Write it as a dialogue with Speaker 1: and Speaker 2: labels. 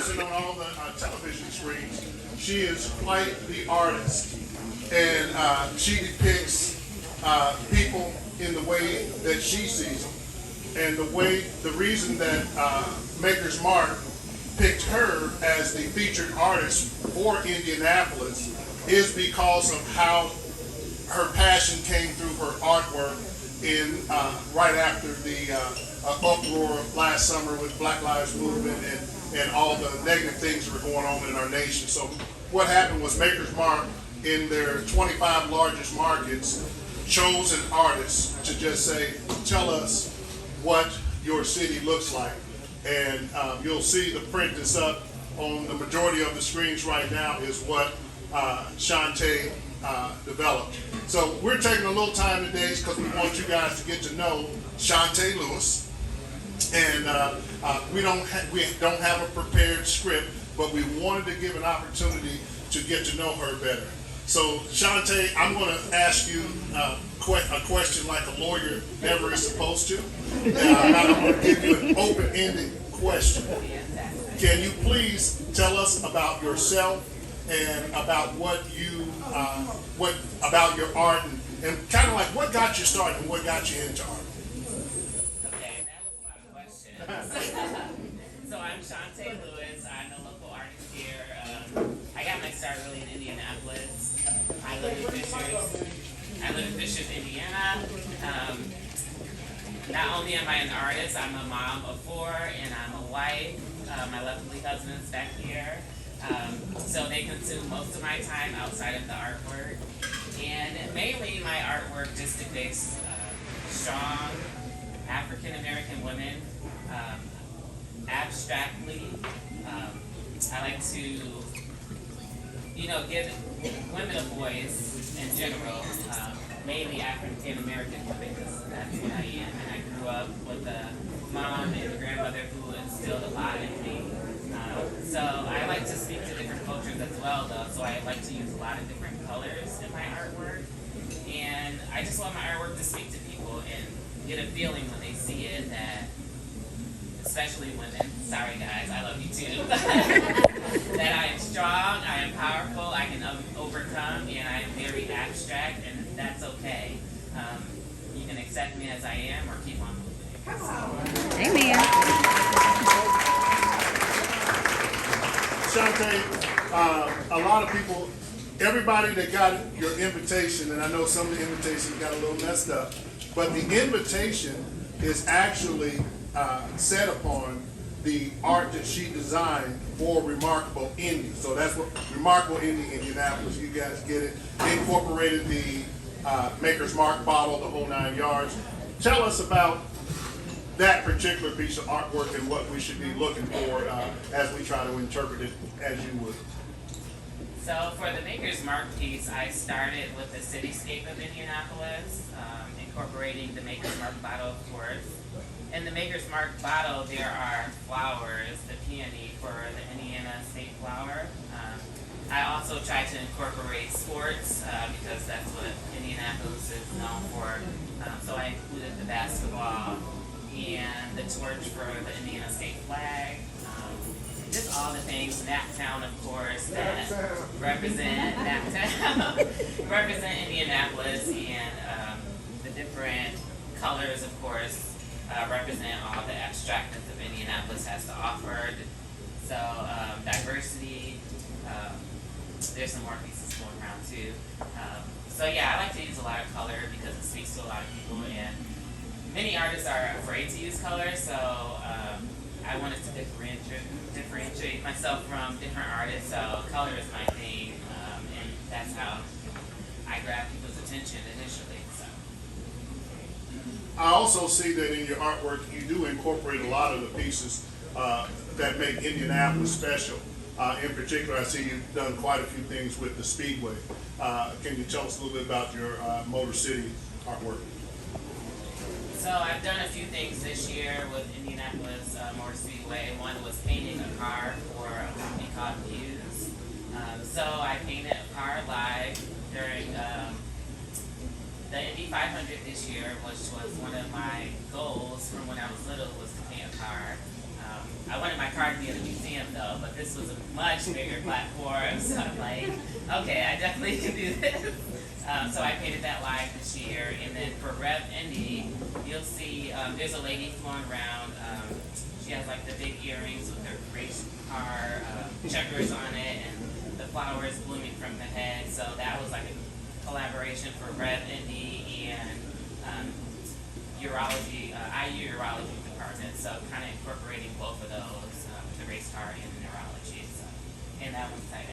Speaker 1: present on all the television screens. She is quite the artist, and she depicts people in the way that she sees them. And the reason that Maker's Mark picked her as the featured artist for Indianapolis is because of how her passion came through her artwork in right after the uproar last summer with Black Lives Movement and all the negative things that were going on in our nation. So what happened was Maker's Mark, in their 25 largest markets, chose an artist to just say, tell us what your city looks like. And you'll see the print that's up on the majority of the screens right now is what Shaunt'e developed. So we're taking a little time today because we want you guys to get to know Shaunt'e Lewis. And we don't have a prepared script, but we wanted to give an opportunity to get to know her better. So Shaunt'e, I'm going to ask you a question like a lawyer never is supposed to. I'm going to give you an open-ended question. Can you please tell us about yourself and about what about your art and kind of like what got you started and what got you into art?
Speaker 2: Okay, that was a lot of questions. So I'm Shaunt'e Lewis. I'm a local artist here. I got my start really in Indianapolis. I live in Fishers, Indiana. Not only am I an artist, I'm a mom of 4 and I'm a wife. My lovely husband's back here. So they consume most of my time outside of the artwork. And mainly my artwork just depicts strong African-American women, abstractly. I like to, give women a voice in general, mainly African-American women, because that's what I am. And I grew up with a mom and a grandmother who instilled a lot in me. So I like to speak to different cultures as well, though, so I like to use a lot of different colors in my artwork. And I just want my artwork to speak to people and get a feeling when they see it that, especially women, sorry guys, I love you too, that I am strong, I am powerful, I can overcome, and I am very abstract, and that's okay. You can accept me as I am or keep on moving.
Speaker 3: Amen.
Speaker 1: Shaunt'e, a lot of people, everybody that got your invitation, and I know some of the invitations got a little messed up, but the invitation is actually set upon the art that she designed for Remarkable Indie. So that's what Remarkable Indie Indianapolis, you guys get it. They incorporated the Maker's Mark bottle, the whole 9 yards. Tell us about that particular piece of artwork and what we should be looking for as we try to interpret it as you would.
Speaker 2: So for the Maker's Mark piece, I started with the cityscape of Indianapolis, incorporating the Maker's Mark bottle, of course. In the Maker's Mark bottle, there are flowers, the peony for the Indiana state flower. I also try to incorporate sports because that's what Indianapolis is known for. So I included the basketball and the torch for the Indiana state flag. Just all the things, Naptown, of course, that represent Naptown, represent Indianapolis, and the different colors, of course, represent all the abstractness of Indianapolis has to offer. So diversity, there's some more pieces going around too. So yeah, I like to use a lot of color because it speaks to a lot of people, and many artists are afraid to use color, so I wanted to differentiate myself from different artists, so color is my thing, and that's how I grab people's attention initially. So.
Speaker 1: I also see that in your artwork you do incorporate a lot of the pieces that make Indianapolis special. In particular, I see you've done quite a few things with the Speedway. Can you tell us a little bit about your Motor City artwork?
Speaker 2: So I've done a few things this year with Indianapolis Motor Speedway. One was painting a car for a company called Muse. So I painted a car live during the Indy 500 this year, which was one of my goals from when I was little, was to paint a car. I wanted my car to be in a museum though, but this was a much bigger platform, so I'm like, okay, I definitely can do this. So I painted that live this year, and then for Rev Indy, you'll see there's a lady flowing around. She has like the big earrings with her race car checkers on it, and the flowers blooming from the head. So that was like a collaboration for Rev Indy and urology, IU urology department. So kind of incorporating both of those, the race car and the neurology. So, and that one's tight.